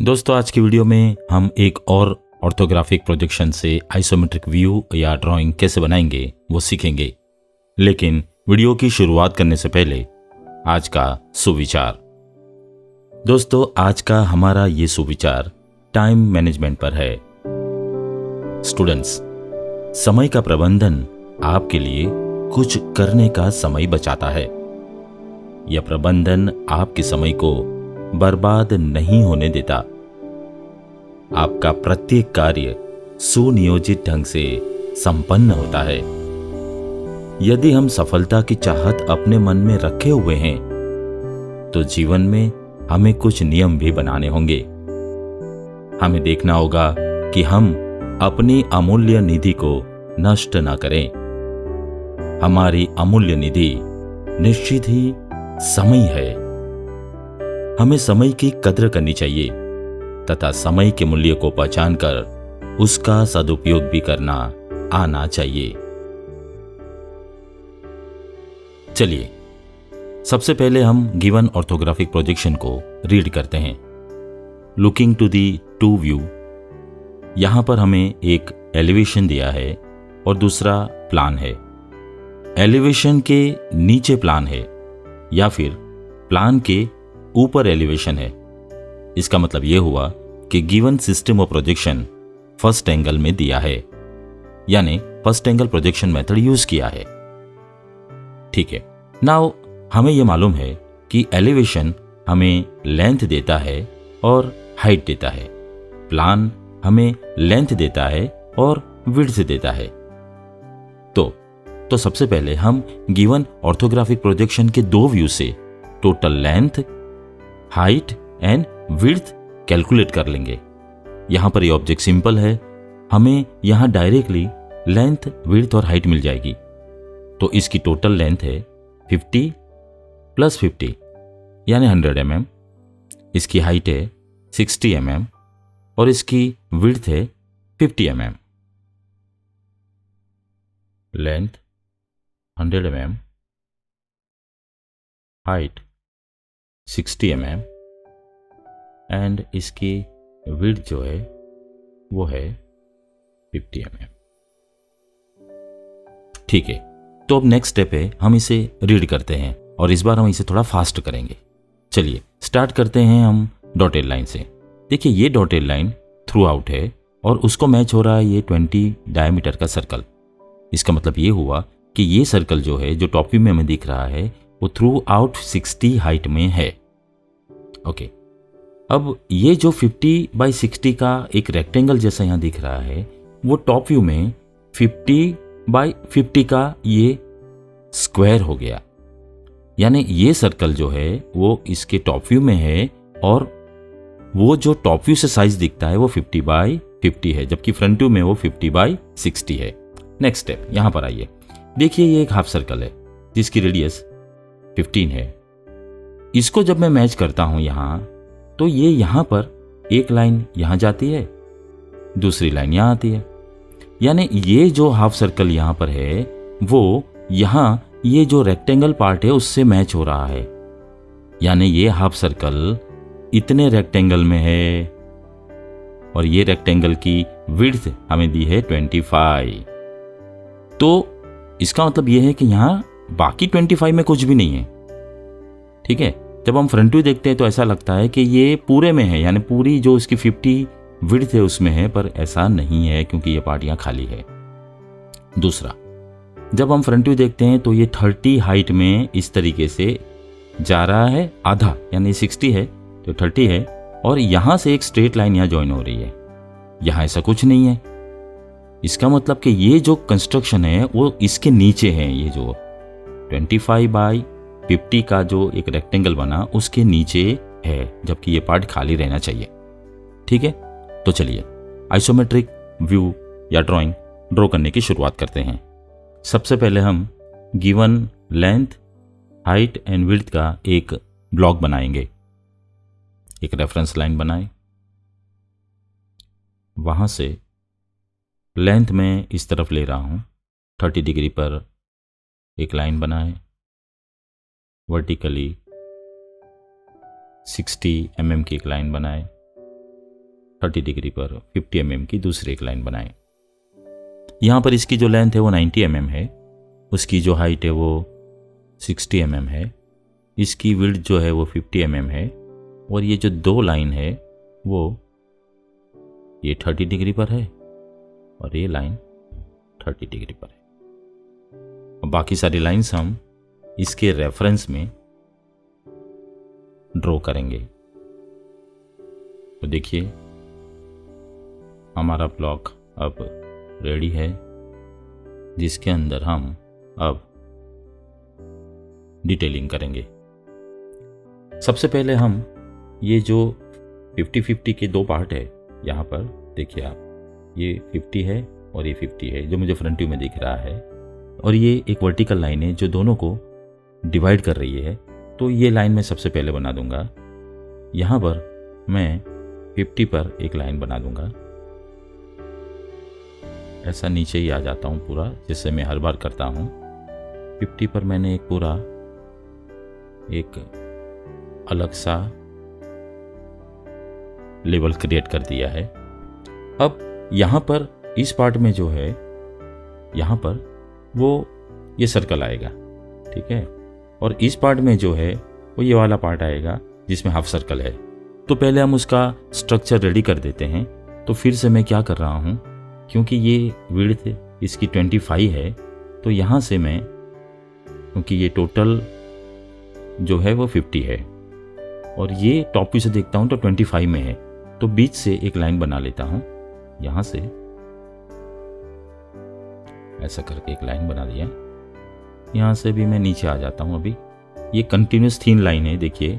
दोस्तों, आज की वीडियो में हम एक और ऑर्थोग्राफिक प्रोजेक्शन से आइसोमेट्रिक व्यू या ड्राइंग कैसे बनाएंगे वो सीखेंगे। लेकिन वीडियो की शुरुआत करने से पहले आज का सुविचार। दोस्तों, आज का हमारा ये सुविचार टाइम मैनेजमेंट पर है। स्टूडेंट्स, समय का प्रबंधन आपके लिए कुछ करने का समय बचाता है। यह प्रबंधन आपके समय को बर्बाद नहीं होने देता। आपका प्रत्येक कार्य सुनियोजित ढंग से संपन्न होता है। यदि हम सफलता की चाहत अपने मन में रखे हुए हैं तो जीवन में हमें कुछ नियम भी बनाने होंगे। हमें देखना होगा कि हम अपनी अमूल्य निधि को नष्ट न करें। हमारी अमूल्य निधि निश्चित ही समय है। हमें समय की कद्र करनी चाहिए तथा समय के मूल्य को पहचानकर उसका सदुपयोग भी करना आना चाहिए। चलिए, सबसे पहले हम गिवन ऑर्थोग्राफिक प्रोजेक्शन को रीड करते हैं। Looking to the two view. यहां पर हमें एक एलिवेशन दिया है और दूसरा प्लान है। एलिवेशन के नीचे प्लान है या फिर प्लान के ऊपर एलिवेशन है। इसका मतलब यह हुआ कि given system of projection first angle में दिया है, यानी first angle projection method use किया है। ठीक है, नाउ हमें यह मालूम है कि एलिवेशन हमें लेंथ देता है और हाइट देता है। प्लान हमें लेंथ देता है और विड्थ देता है। तो सबसे पहले हम गिवन ऑर्थोग्राफिक प्रोजेक्शन के दो व्यू से total length, height and width calculate कर लेंगे। यहां पर ये ऑब्जेक्ट सिंपल है, हमें यहां डायरेक्टली लेंथ, विड्थ और हाइट मिल जाएगी। तो इसकी टोटल लेंथ है 50 + 50 यानी 100 mm। इसकी हाइट है 60 mm और इसकी विड्थ है 50 mm। Length 100 mm, height 60 mm and इसकी विड्थ जो है वो है 50 mm। ठीक है, तो अब नेक्स्ट स्टेप है, हम इसे रीड करते हैं और इस बार हम इसे थोड़ा फास्ट करेंगे। चलिए स्टार्ट करते हैं हम डॉटेड लाइन से। देखिए, ये डॉटेड लाइन थ्रू आउट है और उसको मैच हो रहा है ये 20 डायमीटर का सर्कल। इसका मतलब ये हुआ कि ये सर्कल जो है, जो टॉप व्यू में हमें दिख रहा है, वो थ्रू आउट 60 हाइट में है। ओके, अब ये जो 50/60 का एक रेक्टेंगल जैसा यहां दिख रहा है, वो टॉप व्यू में 50/50 का ये स्क्वायर हो गया। यानी ये सर्कल जो है वो इसके टॉप व्यू में है और वो जो टॉप व्यू से साइज दिखता है वो 50/50 है, जबकि फ्रंट व्यू में वो 50/60 है। नेक्स्ट स्टेप, यहां पर आइए। देखिए, ये एक हाफ सर्कल है जिसकी रेडियस 15 है। इसको जब मैं मैच करता हूं यहां, तो ये यहां पर एक लाइन यहां जाती है, दूसरी लाइन यहां आती है। यानी ये जो हाफ सर्कल यहां पर है वो यहां ये जो रेक्टेंगल पार्ट है उससे मैच हो रहा है। यानी ये हाफ सर्कल इतने रेक्टेंगल में है और ये रेक्टेंगल की विड्थ हमें दी है 25। तो इसका मतलब ये है कि यहां बाकी 25 में कुछ भी नहीं है। ठीक है, जब हम फ्रंट व्यू देखते हैं तो ऐसा लगता है कि ये पूरे में है, यानी पूरी जो इसकी 50 विड्थ है उसमें है, पर ऐसा नहीं है क्योंकि ये पार्ट यहां खाली है। दूसरा, जब हम फ्रंट व्यू देखते हैं तो ये 30 हाइट में इस तरीके से जा रहा है, आधा, यानी 60 है तो 30 है, और यहां से एक स्ट्रेट लाइन यहां ज्वाइन हो रही है। यहां ऐसा कुछ नहीं है। इसका मतलब कि ये जो कंस्ट्रक्शन है वो इसके नीचे है। ये जो 25/50 का जो एक रेक्टेंगल बना उसके नीचे है, जबकि ये पार्ट खाली रहना चाहिए। ठीक है, तो चलिए आइसोमेट्रिक व्यू या ड्राइंग ड्रॉ करने की शुरुआत करते हैं। सबसे पहले हम given length, height and width का एक ब्लॉक बनाएंगे। एक रेफरेंस लाइन बनाएं, वहां से लेंथ में इस तरफ ले रहा हूं, 30 डिग्री पर एक लाइन बनाएं, वर्टिकली 60 mm की एक लाइन बनाएं 30 डिग्री पर 50 mm की दूसरी एक लाइन बनाएं। यहाँ पर इसकी जो लेंथ है वो 90 mm है, उसकी जो हाइट है वो 60 mm है, इसकी विड्थ जो है वो 50 mm है, और ये जो दो लाइन है वो ये 30 डिग्री पर है और ये लाइन 30 डिग्री पर है। और बाकी सारी लाइंस हम इसके रेफरेंस में ड्रॉ करेंगे। तो देखिए हमारा ब्लॉक अब रेडी है, जिसके अंदर हम अब डिटेलिंग करेंगे। सबसे पहले हम ये जो 50-50 के दो पार्ट है, यहाँ पर देखिए आप, ये 50 है और ये 50 है जो मुझे फ्रंट व्यू में दिख रहा है, और ये एक वर्टिकल लाइन है जो दोनों को डिवाइड कर रही है। तो ये लाइन मैं सबसे पहले बना दूंगा। यहाँ पर मैं 50 पर एक लाइन बना दूंगा, ऐसा नीचे ही आ जाता हूँ पूरा, जिससे मैं हर बार करता हूँ। 50 पर मैंने एक पूरा एक अलग सा लेवल क्रिएट कर दिया है। अब यहाँ पर इस पार्ट में जो है, यहाँ पर वो ये सर्कल आएगा, ठीक है, और इस पार्ट में जो है वो ये वाला पार्ट आएगा जिसमें हाफ सर्कल है। तो पहले हम उसका स्ट्रक्चर रेडी कर देते हैं। तो फिर से मैं क्या कर रहा हूँ, क्योंकि ये विड्थ इसकी 25 है, तो यहाँ से मैं, क्योंकि ये टोटल जो है वो 50 है और ये टॉप व्यू से देखता हूँ तो 25 में है, तो बीच से एक लाइन बना लेता हूँ। यहाँ से ऐसा करके एक लाइन बना दिया। यहाँ से भी मैं नीचे आ जाता हूँ। अभी ये कंटिन्यूस थीन लाइन है, देखिए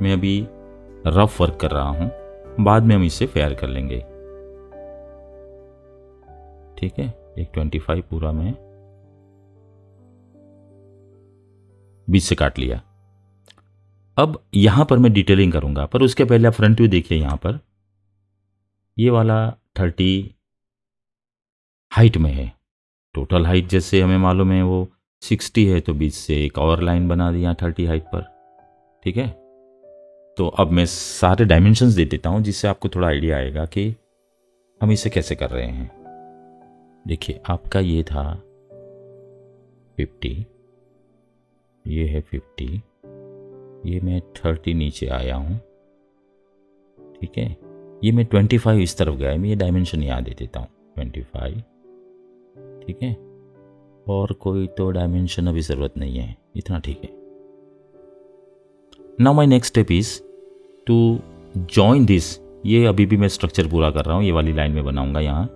मैं अभी रफ वर्क कर रहा हूँ, बाद में हम इसे फेयर कर लेंगे, ठीक है। एक 25 पूरा मैं बीच से काट लिया। अब यहां पर मैं डिटेलिंग करूंगा, पर उसके पहले आप फ्रंट व्यू देखिए। यहां पर ये वाला 30 हाइट में है, टोटल हाइट जैसे हमें मालूम है वो 60 है, तो बीच से एक और लाइन बना दिया 30 हाइट पर, ठीक है। तो अब मैं सारे डायमेंशंस दे देता हूं, जिससे आपको थोड़ा आइडिया आएगा कि हम इसे कैसे कर रहे हैं। देखिए आपका ये था 50, ये है 50, ये मैं 30 नीचे आया हूँ, ठीक है। ये मैं 25 इस तरफ गया है, मैं ये डायमेंशन यहाँ दे देता हूँ 25, ठीक है। और कोई तो डायमेंशन अभी ज़रूरत नहीं है, इतना ठीक है। Now my next step is to join this. ये अभी भी मैं स्ट्रक्चर पूरा कर रहा हूँ, ये वाली लाइन में बनाऊंगा। यहाँ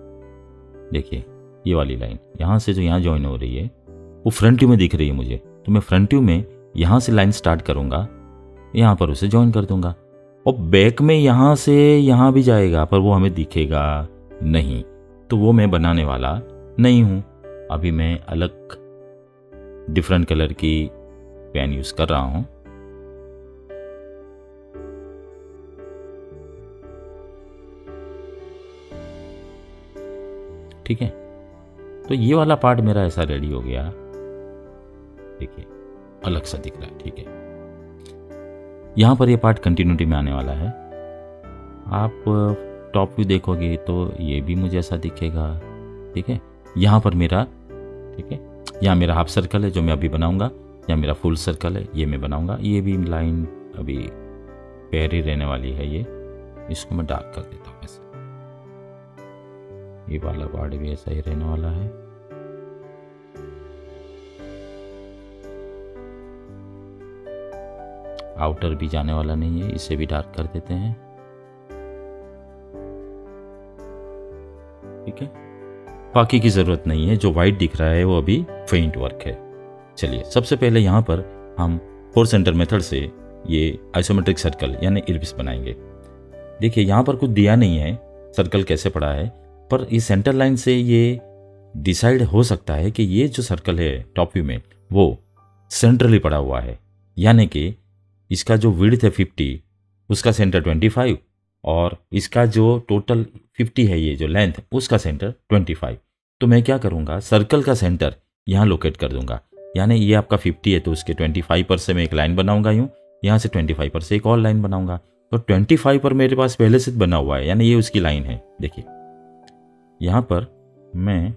देखिए ये वाली लाइन यहाँ से जो यहाँ जॉइन हो रही है वो फ्रंट व्यू में दिख रही है मुझे, तो मैं फ्रंट व्यू में यहाँ से लाइन स्टार्ट करूँगा, यहाँ पर उसे जॉइन कर दूंगा, और बैक में यहाँ से यहाँ भी जाएगा, पर वो हमें दिखेगा नहीं, तो वो मैं बनाने वाला नहीं हूँ। अभी मैं अलग डिफरेंट कलर की पेन यूज़ कर रहा हूँ। ठीक है, तो ये वाला पार्ट मेरा ऐसा रेडी हो गया, देखिए अलग सा दिख रहा है, ठीक है। यहाँ पर ये पार्ट कंटिन्यूटी में आने वाला है। आप टॉप व्यू देखोगे तो ये भी मुझे ऐसा दिखेगा, ठीक है। यहाँ पर मेरा, ठीक है, यहाँ मेरा हाफ सर्कल है जो मैं अभी बनाऊंगा, यहाँ मेरा फुल सर्कल है ये मैं बनाऊंगा। ये भी लाइन अभी पैर ही रहने वाली है, ये इसको मैं डार्क कर देता हूँ ऐसे। ये वाला पार्ट भी ऐसा ही रहने वाला है। आउटर भी जाने वाला नहीं है, इसे भी डार्क कर देते हैं, ठीक है। बाकी की जरूरत नहीं है, जो वाइट दिख रहा है वो अभी फेंट वर्क है। चलिए सबसे पहले यहाँ पर हम 4 सेंटर मेथड से ये आइसोमेट्रिक सर्कल यानी इलिप्स बनाएंगे। देखिए यहाँ पर कुछ दिया नहीं है सर्कल कैसे पड़ा है, पर इस सेंटर लाइन से ये डिसाइड हो सकता है कि ये जो सर्कल है टॉप व्यू में वो सेंट्रली पड़ा हुआ है, यानी कि इसका जो विड्थ है 50, उसका सेंटर 25, और इसका जो टोटल 50 है ये जो लेंथ, उसका सेंटर 25। तो मैं क्या करूँगा, सर्कल का सेंटर यहाँ लोकेट कर दूंगा, यानी ये आपका 50 है तो उसके 25 पर से मैं एक लाइन बनाऊंगा यूँ, यहाँ से 25 पर से एक और लाइन बनाऊंगा, तो 25 पर मेरे पास पहले से बना हुआ है, यानी ये उसकी लाइन है। देखिए यहाँ पर मैं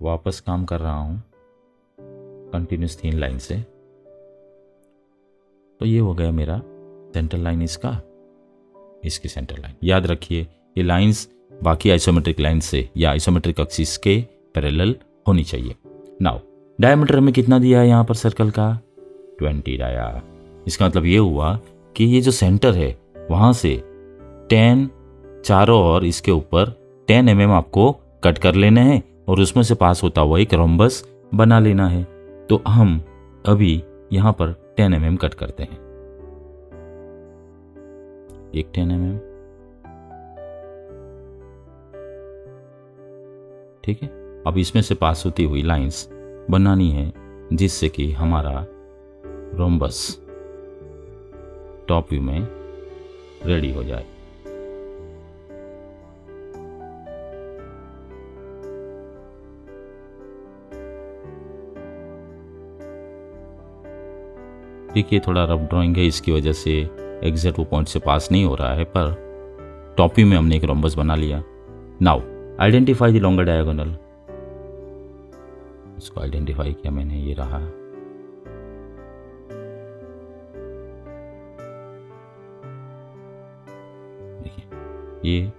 वापस काम कर रहा हूँ कंटिन्यूस 3 लाइन से, तो ये हो गया मेरा सेंटर लाइन इसकी सेंटर लाइन। याद रखिए ये लाइंस बाकी आइसोमेट्रिक लाइन से या आइसोमेट्रिक एक्सिस के पैरेलल होनी चाहिए। नाउ डायमीटर में कितना दिया है यहाँ पर सर्कल का? 20 डाया। इसका मतलब ये हुआ कि ये जो सेंटर है वहाँ से 10 चारों ओर इसके ऊपर 10 mm आपको कट कर लेने हैं और उसमें से पास होता हुआ एक रोम्बस बना लेना है। तो हम अभी यहाँ पर 10 mm कट करते हैं, एक 10 mm, ठीक है। अब इसमें से पास होती हुई लाइंस बनानी है जिससे कि हमारा रोम्बस टॉप व्यू में रेडी हो जाए। ठीक है, थोड़ा रफ ड्राइंग है, इसकी वजह से एग्जैक्ट वो पॉइंट से पास नहीं हो रहा है, पर टॉप व्यू में हमने एक रोम्बस बना लिया। Now identify the longer diagonal. इसको आइडेंटिफाई किया मैंने, ये रहा। देखिए ये।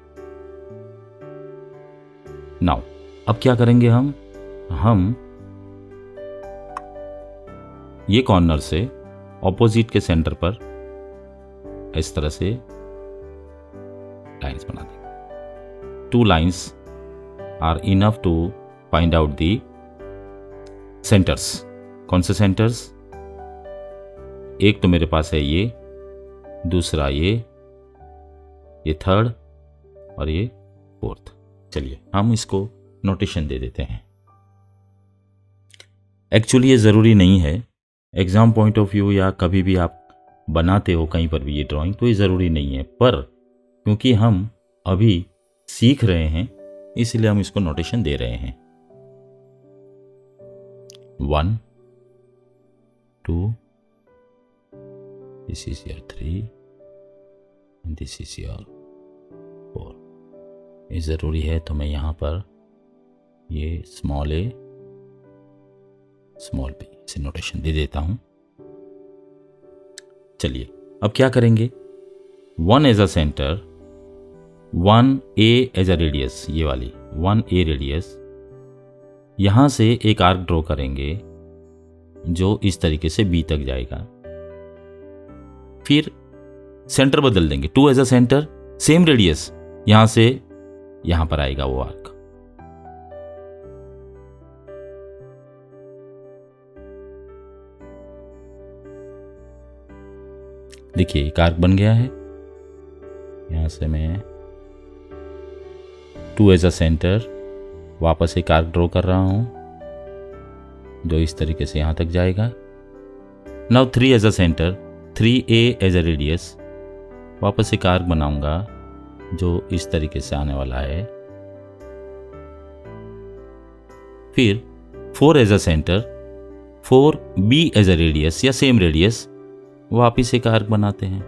नाउ अब क्या करेंगे हम ये कॉर्नर से ऑपोजिट के सेंटर पर इस तरह से लाइंस बना देंगे। 2 lines are enough to find out the centres. कौन से सेंटर्स? एक तो मेरे पास है ये, दूसरा ये थर्ड और ये फोर्थ। चलिए हम इसको नोटेशन दे देते हैं। एक्चुअली ये ज़रूरी नहीं है, एग्ज़ाम पॉइंट ऑफ व्यू या कभी भी आप बनाते हो कहीं पर भी ये ड्राइंग, तो ये ज़रूरी नहीं है, पर क्योंकि हम अभी सीख रहे हैं इसलिए हम इसको नोटेशन दे रहे हैं। 1 2, this is your 3 and this is your 4। ये ज़रूरी है तो मैं यहाँ पर ये स्मॉल a स्मॉल b से नोटेशन दे देता हूँ। चलिए अब क्या करेंगे? 1 as a centre, 1a as a radius, ये वाली 1a रेडियस, यहाँ से एक आर्क ड्रॉ करेंगे जो इस तरीके से b तक जाएगा। फिर सेंटर बदल देंगे, 2 as a centre, same radius, यहाँ से यहाँ पर आएगा वो आर्क। देखिए एक आर्क बन गया है। यहाँ से मैं 2 एज अ सेंटर वापस एक आर्क ड्रॉ कर रहा हूँ जो इस तरीके से यहाँ तक जाएगा। Now 3 as a centre, 3a as a radius, वापस एक आर्क बनाऊंगा जो इस तरीके से आने वाला है। फिर 4 as a centre, 4b as a radius या सेम रेडियस, वापिस एक आर्क बनाते हैं।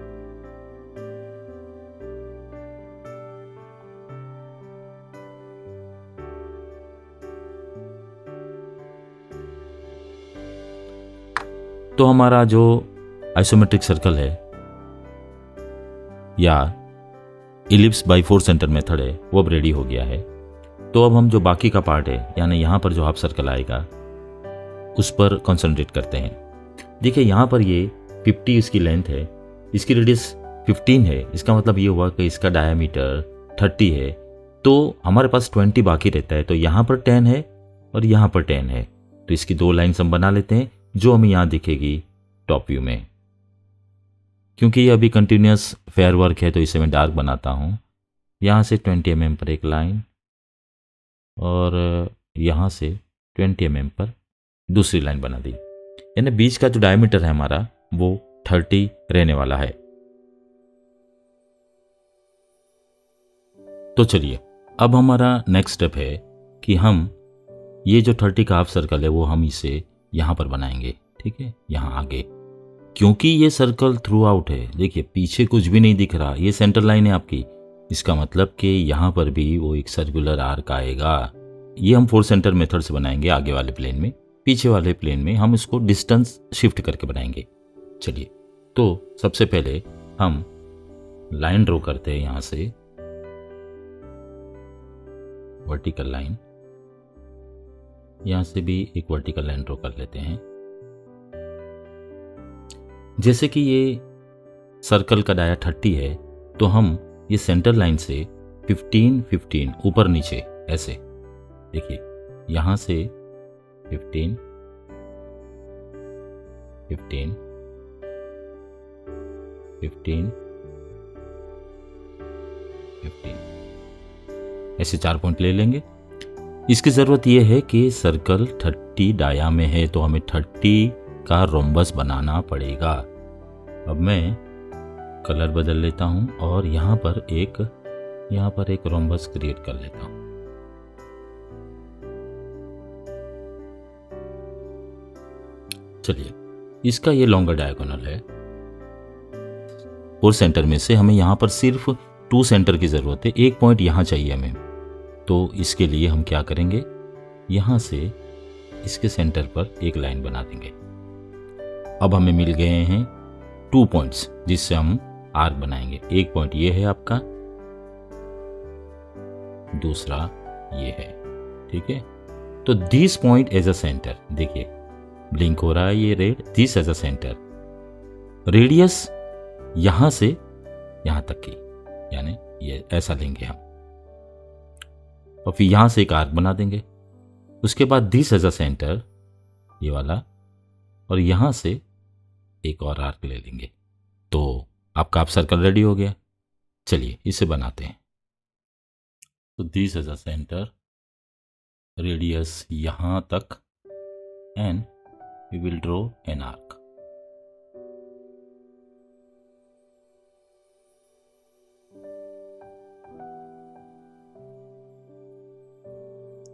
तो हमारा जो आइसोमेट्रिक सर्कल है या इलिप्स बाई 4 सेंटर मेथड है वो अब रेडी हो गया है। तो अब हम जो बाकी का पार्ट है, यानी यहाँ पर जो हाफ सर्कल आएगा उस पर कंसंट्रेट करते हैं। देखिए यहाँ पर ये 50 इसकी लेंथ है, इसकी रेडियस 15 है, इसका मतलब ये हुआ कि इसका डायमीटर 30 है। तो हमारे पास 20 बाकी रहता है, तो यहाँ पर 10 है और यहाँ पर 10 है, तो इसकी 2 लाइन्स हम बना लेते हैं जो हमें यहाँ दिखेगी टॉप व्यू में। क्योंकि ये अभी कंटिन्यूस फेयर वर्क है तो इसे मैं डार्क बनाता हूँ। यहाँ से 20 mm पर एक लाइन और यहाँ से 20 mm पर दूसरी लाइन बना दी, यानी बीच का जो डायमीटर है हमारा वो 30 रहने वाला है। तो चलिए अब हमारा नेक्स्ट स्टेप है कि हम ये जो 30 का हाफ सर्कल है वो हम इसे यहाँ पर बनाएंगे। ठीक है, यहाँ आगे क्योंकि ये सर्कल थ्रू आउट है, देखिए पीछे कुछ भी नहीं दिख रहा, ये सेंटर लाइन है आपकी, इसका मतलब कि यहाँ पर भी वो एक सर्कुलर आर्क आएगा। ये हम 4 सेंटर मेथड से बनाएंगे आगे वाले प्लेन में, पीछे वाले प्लेन में हम इसको डिस्टेंस शिफ्ट करके बनाएंगे। चलिए, तो सबसे पहले हम लाइन ड्रॉ करते हैं, यहाँ से वर्टिकल लाइन, यहाँ से भी एक वर्टिकल लाइन ड्रॉ कर लेते हैं। जैसे कि ये सर्कल का डाया 30 है, तो हम ये सेंटर लाइन से 15-15 ऊपर नीचे ऐसे, देखिए यहाँ से 15 15 15 15 ऐसे 4 पॉइंट ले लेंगे। इसकी ज़रूरत यह है कि सर्कल 30 डाया में है, तो हमें 30 का रोम्बस बनाना पड़ेगा। अब मैं कलर बदल लेता हूं और यहाँ पर एक रोम्बस क्रिएट कर लेता हूं। चलिए, इसका ये लॉन्गर डायगोनल है, 4 सेंटर में से हमें यहाँ पर सिर्फ 2 सेंटर की ज़रूरत है, एक पॉइंट यहाँ चाहिए हमें। तो इसके लिए हम क्या करेंगे, यहाँ से इसके सेंटर पर एक लाइन बना देंगे। अब हमें मिल गए हैं 2 पॉइंट्स जिससे हम आर्क बनाएंगे। एक पॉइंट ये है आपका, दूसरा ये है, ठीक है। तो this point as a centre, देखिए ब्लिंक हो रहा है ये red, this as a centre, radius यहां से यहां तक की, यानी ये ऐसा लेंगे हम, और फिर यहां से एक आर्क बना देंगे। उसके बाद दिस एज अ सेंटर, ये वाला, और यहां से एक और आर्क ले लेंगे। तो आपका आप सर्कल रेडी हो गया। चलिए इसे बनाते हैं। तो this as a centre, radius यहां तक, and we will draw an arc.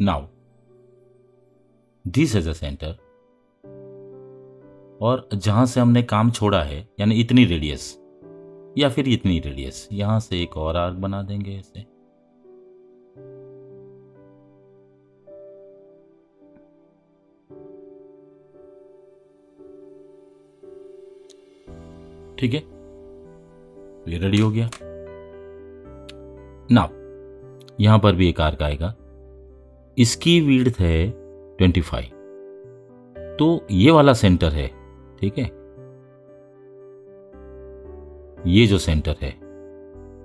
Now this as a centre, और जहां से हमने काम छोड़ा है, यानी इतनी रेडियस या फिर इतनी रेडियस, यहां से एक और आर्क बना देंगे ऐसे। ठीक है, ये रेडी हो गया। नाउ यहां पर भी एक आर्क आएगा, इसकी विड्थ है 25, तो ये वाला सेंटर है, ठीक है। ये जो सेंटर है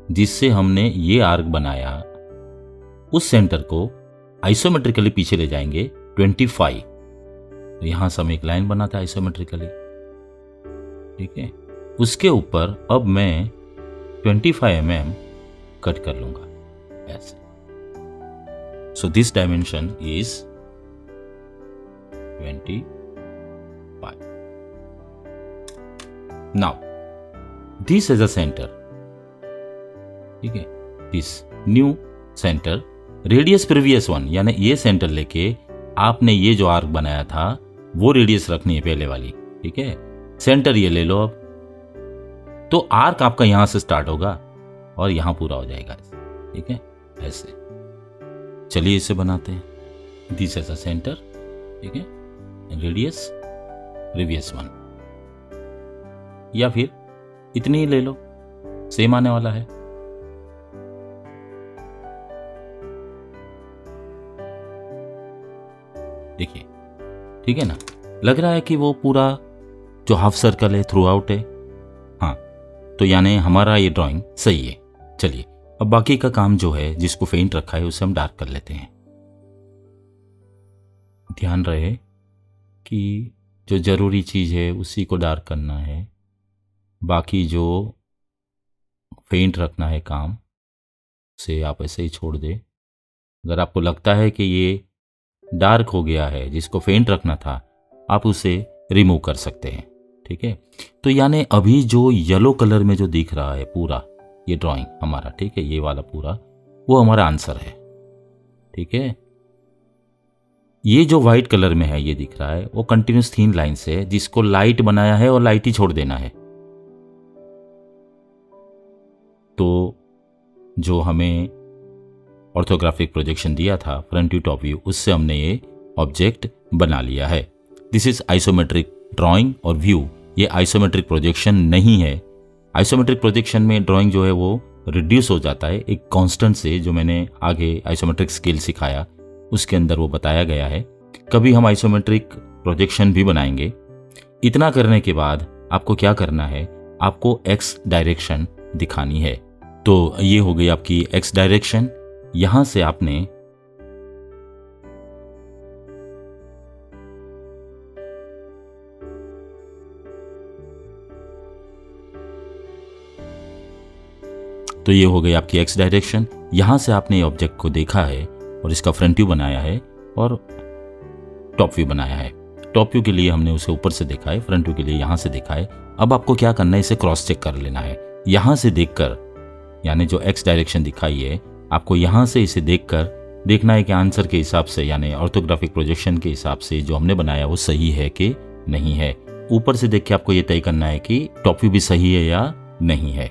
जिससे हमने ये आर्क बनाया, उस सेंटर को आइसोमेट्रिकली पीछे ले जाएंगे 25। तो यहां से हम एक लाइन बनाते हैं आइसोमेट्रिकली, ठीक है। उसके ऊपर अब मैं 25 mm कट कर लूंगा ऐसे। So this dimension is 25। Now this is a centre, ठीक है, this new centre, radius previous one, यानी ये सेंटर लेके आपने ये जो आर्क बनाया था वो रेडियस रखनी है पहले वाली, ठीक है। सेंटर ये ले लो अब, तो आर्क आपका यहां से स्टार्ट होगा और यहां पूरा हो जाएगा, ठीक है, ऐसे। चलिए इसे बनाते हैं। दिस इज अ सेंटर, ठीक है, रेडियस प्रीवियस वन, या फिर इतनी ही ले लो, सेम आने वाला है। देखिए, ठीक है ना, लग रहा है कि वो पूरा जो हाफ सर्कल है थ्रू आउट है। हाँ, तो यानी हमारा ये ड्राइंग सही है। चलिए अब बाकी का काम जो है, जिसको फेंट रखा है, उसे हम डार्क कर लेते हैं। ध्यान रहे कि जो जरूरी चीज़ है उसी को डार्क करना है, बाकी जो फेंट रखना है काम से आप ऐसे ही छोड़ दे। अगर आपको लगता है कि ये डार्क हो गया है, जिसको फेंट रखना था, आप उसे रिमूव कर सकते हैं, ठीक है। तो यानी अभी जो येलो कलर में जो दिख रहा है पूरा ये ड्राइंग हमारा, ठीक है, ये वाला पूरा वो हमारा आंसर है, ठीक है। ये जो वाइट कलर में है ये दिख रहा है वो कंटिन्यूस थीन लाइन से जिसको लाइट बनाया है और लाइट ही छोड़ देना है। तो जो हमें ऑर्थोग्राफिक प्रोजेक्शन दिया था फ्रंट व्यू टॉप व्यू, उससे हमने ये ऑब्जेक्ट बना लिया है। दिस इज आइसोमेट्रिक ड्राइंग और व्यू। ये आइसोमेट्रिक प्रोजेक्शन नहीं है। आइसोमेट्रिक प्रोजेक्शन में ड्राइंग जो है वो रिड्यूस हो जाता है एक कांस्टेंट से, जो मैंने आगे आइसोमेट्रिक स्केल सिखाया उसके अंदर वो बताया गया है। कभी हम आइसोमेट्रिक प्रोजेक्शन भी बनाएंगे। इतना करने के बाद आपको क्या करना है, आपको एक्स डायरेक्शन दिखानी है। तो ये हो गई आपकी एक्स डायरेक्शन। यहां से आपने तो ये हो गई आपकी एक्स डायरेक्शन। यहां से आपने ऑब्जेक्ट को देखा है और इसका फ्रंट व्यू बनाया है और टॉप व्यू बनाया है। टॉप व्यू के लिए हमने उसे ऊपर से देखा है, फ्रंट व्यू के लिए यहां से देखा है। अब आपको क्या करना है, इसे क्रॉस चेक कर लेना है। यहां से देखकर, यानी जो एक्स डायरेक्शन दिखाई है, आपको यहां से इसे देखकर देखना है कि आंसर के हिसाब से, यानी ऑर्थोग्राफिक प्रोजेक्शन के हिसाब से जो हमने बनाया वो सही है कि नहीं है। ऊपर से देख के आपको ये तय करना है कि टॉप व्यू भी सही है या नहीं है।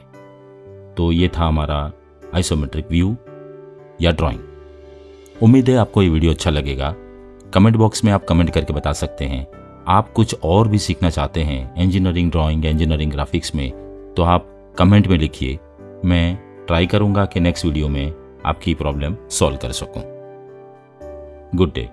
तो ये था हमारा आइसोमेट्रिक व्यू या ड्राइंग। उम्मीद है आपको ये वीडियो अच्छा लगेगा। कमेंट बॉक्स में आप कमेंट करके बता सकते हैं। आप कुछ और भी सीखना चाहते हैं इंजीनियरिंग ड्राइंग, इंजीनियरिंग ग्राफिक्स में, तो आप कमेंट में लिखिए। मैं ट्राई करूंगा कि नेक्स्ट वीडियो में आपकी प्रॉब्लम सॉल्व कर सकूं। Good day.